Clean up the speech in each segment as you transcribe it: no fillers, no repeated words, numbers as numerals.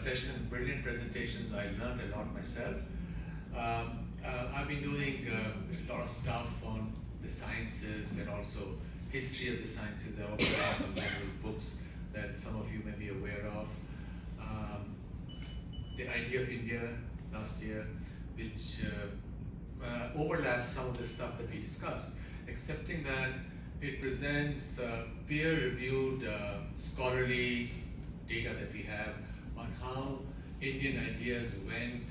sessions, brilliant presentations. I learned a lot myself. I've been doing a lot of stuff on the sciences and also history of the sciences. I also have some general books that some of you may be aware of. The idea of India last year, which overlaps some of the stuff that we discussed, excepting that it presents peer-reviewed scholarly data that we have on how Indian ideas went,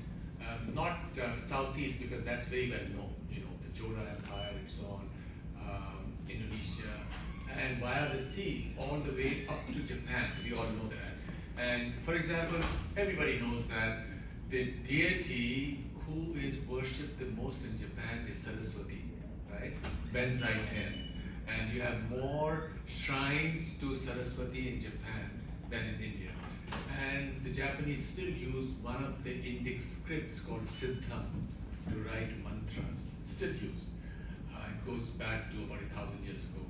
not southeast because that's very well known, the Chola Empire and so on, Indonesia, and via the seas all the way up to Japan. We all know that. And for example, everybody knows that the deity who is worshipped the most in Japan is Saraswati, right? Benzai 10. And you have more shrines to Saraswati in Japan than in India. And the Japanese still use one of the Indic scripts called Siddham to write mantras. Still used. It goes back to about 1,000 years ago.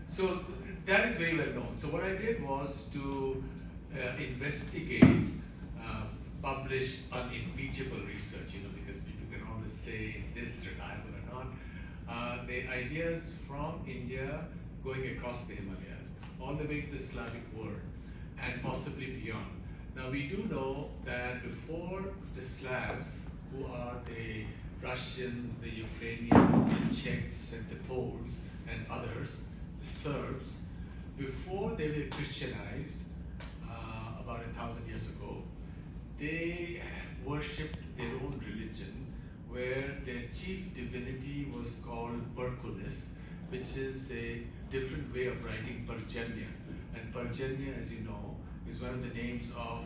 So that is very well known. So what I did was to investigate published unimpeachable research, because people can always say, is this reliable or not? The ideas from India going across the Himalayas, all the way to the Slavic world, and possibly beyond. Now we do know that before the Slavs, who are the Russians, the Ukrainians, the Czechs, and the Poles, and others, the Serbs, before they were Christianized, about 1,000 years ago, they worshipped their own religion, where their chief divinity was called Hercules, which is a different way of writing Parjanya. And Parjanya, as you know, is one of the names of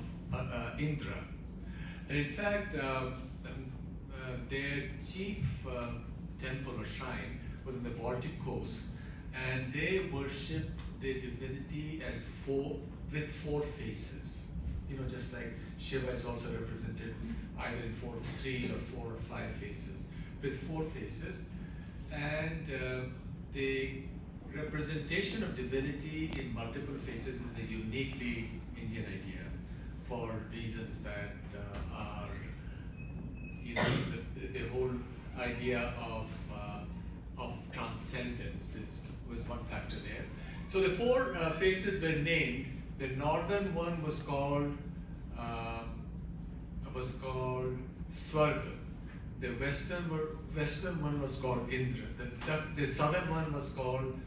Indra. And in fact, their chief temple or shrine was in the Baltic coast, and they worshipped their divinity as with four faces. Just like Shiva is also represented either in 3 or 4 or 5 faces, with 4 faces. And the representation of divinity in multiple faces is a uniquely Indian idea for reasons that are, the whole idea of transcendence was one factor there. So the 4 faces were named. The northern one was called Swarga. The western one was called Indra. The southern one was called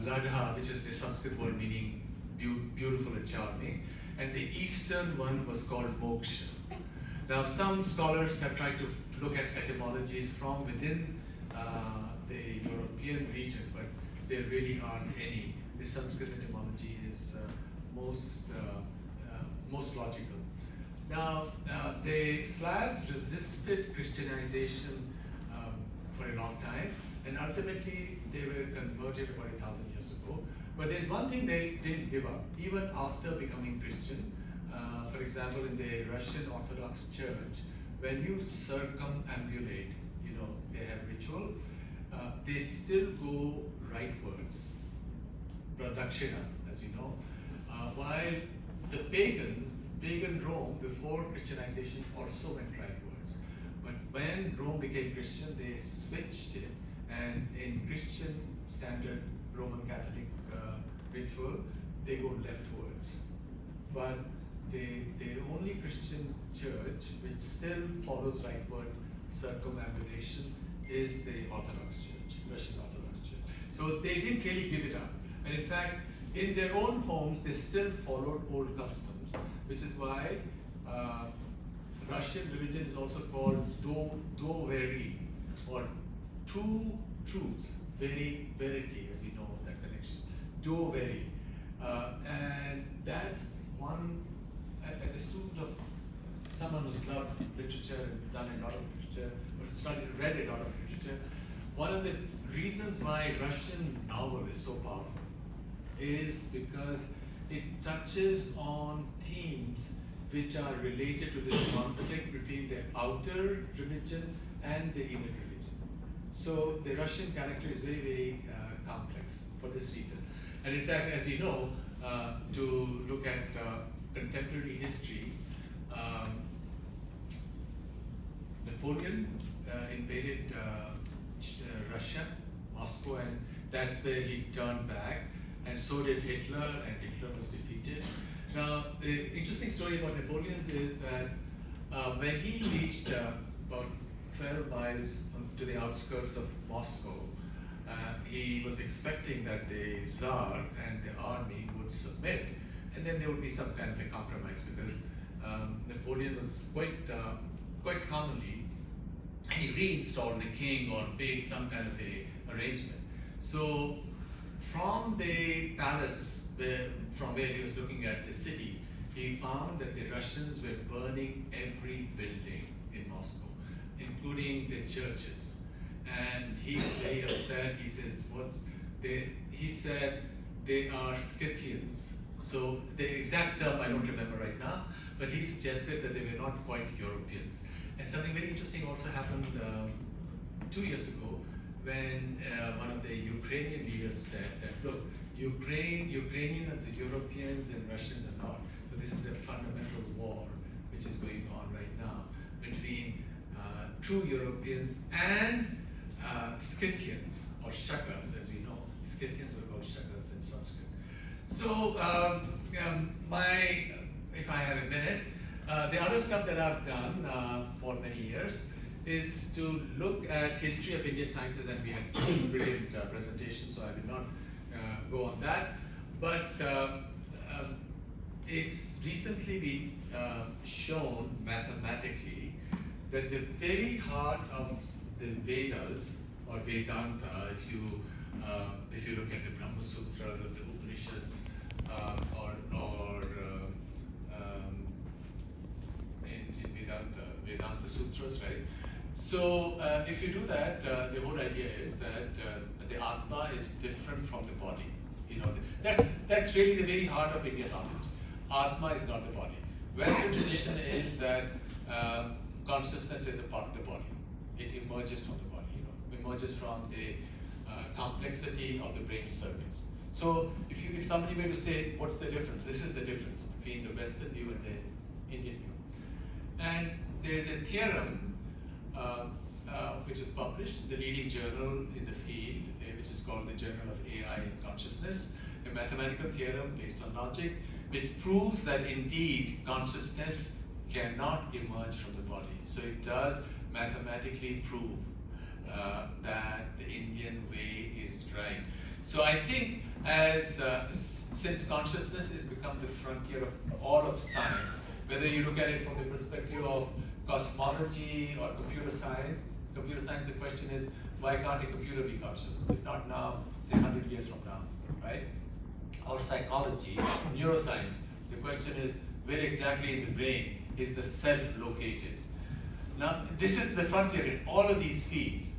Ladha, which is the Sanskrit word meaning beautiful and charming. And the eastern one was called Moksha. Now some scholars have tried to look at etymologies from within the European region, but there really aren't any. The Sanskrit etymology is most logical. Now, the Slavs resisted Christianization for a long time, and ultimately they were converted about 1,000 years ago. But there's one thing they didn't give up, even after becoming Christian. For example, in the Russian Orthodox Church, when you circumambulate, they have ritual, they still go rightwards, pradakshina, as we know, while the pagan Rome, before Christianization, also went rightwards. But when Rome became Christian, they switched it, and in Christian standard Roman Catholic ritual, they go leftwards. But the only Christian church which still follows rightward circumambulation is the Orthodox Church, Russian Orthodox Church. So they didn't really give it up. And in fact, in their own homes, they still followed old customs, which is why Russian religion is also called do-veri, or two truths, verity, as we know that connection, do-veri. And that's one, as a student of someone who's loved literature and done a lot of literature, or read a lot of literature, one of the reasons why Russian novel is so powerful is because it touches on themes which are related to this conflict between the outer religion and the inner religion. So the Russian character is very, very complex for this reason. And in fact, as we know, to look at contemporary history, um, Napoleon invaded Russia, Moscow, and that's where he turned back, and so did Hitler, and Hitler was defeated. Now, the interesting story about Napoleon's is that when he reached about 12 miles to the outskirts of Moscow, he was expecting that the Tsar and the army would submit, and then there would be some kind of a compromise, because Napoleon was quite commonly, he reinstalled the king or made some kind of a arrangement. So from the palace, from where he was looking at the city, he found that the Russians were burning every building in Moscow, including the churches. And he was very upset. He says, he said they are Scythians. So the exact term I don't remember right now, but he suggested that they were not quite Europeans. And something very interesting also happened 2 years ago, when one of the Ukrainian leaders said that, look, Ukrainians are Europeans and Russians are not. So this is a fundamental war which is going on right now between true Europeans and Scythians, or Shakas, as we know. Scythians were called Shakas in Sanskrit. So if I have a minute, the other stuff that I've done for many years is to look at history of Indian sciences, and we had a brilliant presentation, so I will not go on that. But it's recently been shown mathematically that the very heart of the Vedas, or Vedanta, if you look at the Brahma Sutras or the Upanishads, or in Vedanta Sutras, right? So if you do that, the whole idea is that the Atma is different from the body. You know, that's really the very heart of Indian knowledge. Atma is not the body. Western tradition is that consciousness is a part of the body. It emerges from the body. You know, emerges from the complexity of the brain circuits. So if somebody were to say, what's the difference? This is the difference between the Western view and the Indian view. And there's a theorem which is published in the leading journal in the field, which is called the Journal of AI and Consciousness, a mathematical theorem based on logic, which proves that indeed consciousness cannot emerge from the body. So it does mathematically prove that the Indian way is right. So I think since consciousness has become the frontier of all of science, whether you look at it from the perspective of cosmology or computer science, the question is, why can't a computer be conscious? If not now, say 100 years from now, right? Or psychology, neuroscience, the question is, where exactly in the brain is the self located? Now, this is the frontier in all of these fields.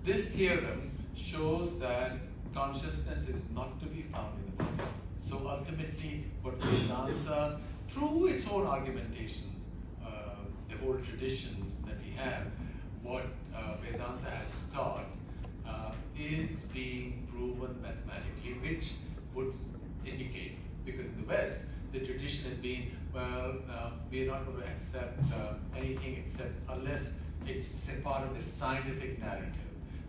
This theorem shows that consciousness is not to be found in the body. So ultimately, what Vedanta, through its own argumentations, the whole tradition that we have, what Vedanta has taught is being proven mathematically, which would indicate, because in the West, the tradition has been, well, we're not going to accept anything except unless it's a part of the scientific narrative.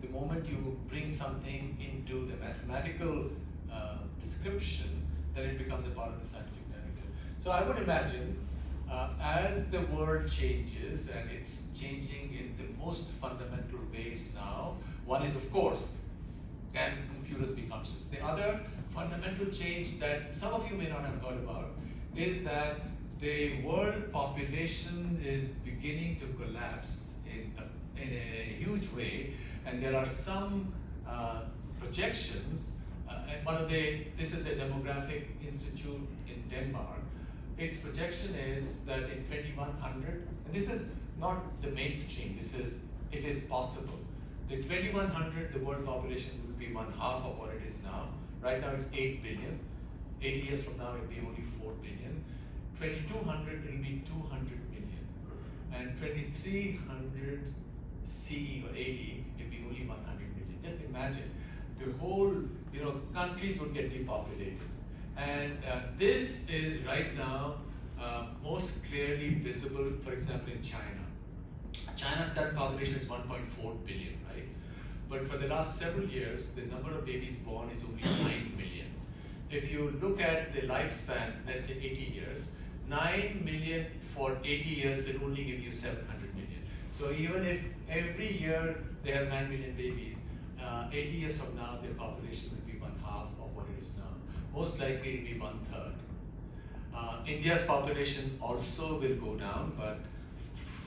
The moment you bring something into the mathematical description, then it becomes a part of the scientific narrative. So I would imagine, as the world changes, and it's changing in the most fundamental ways now, one is, of course, can computers be conscious? The other fundamental change that some of you may not have heard about is that the world population is beginning to collapse in a huge way, and there are some projections. This is a demographic institute in Denmark. Its projection is that in 2100, and this is not the mainstream, it is possible. In 2100, the world population will be 1/2 of what it is now. Right now it's 8 billion. 80 years from now it will be only 4 billion. 2200 it will be 200 million. And 2300 CE or AD it will be only 100 million. Just imagine, the whole countries would get depopulated. And this is right now most clearly visible, for example, in China. China's current population is 1.4 billion, right? But for the last several years, the number of babies born is only 9 million. If you look at the lifespan, let's say 80 years, 9 million for 80 years will only give you 700 million. So even if every year they have 9 million babies, 80 years from now, their population will be 1/2 of what it is now. Most likely it will be 1/3. India's population also will go down, but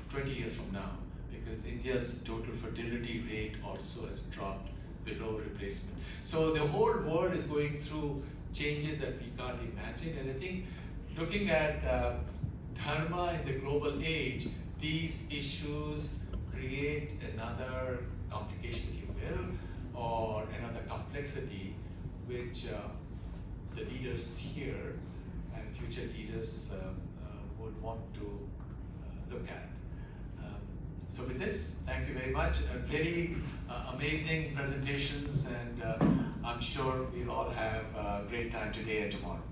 20 years from now, because India's total fertility rate also has dropped below replacement. So the whole world is going through changes that we can't imagine, and I think looking at Dharma in the global age, these issues create another complication, if you will, or another complexity which the leaders here and future leaders would want to look at. So with this, thank you very much. Very amazing presentations, and I'm sure we'll all have a great time today and tomorrow.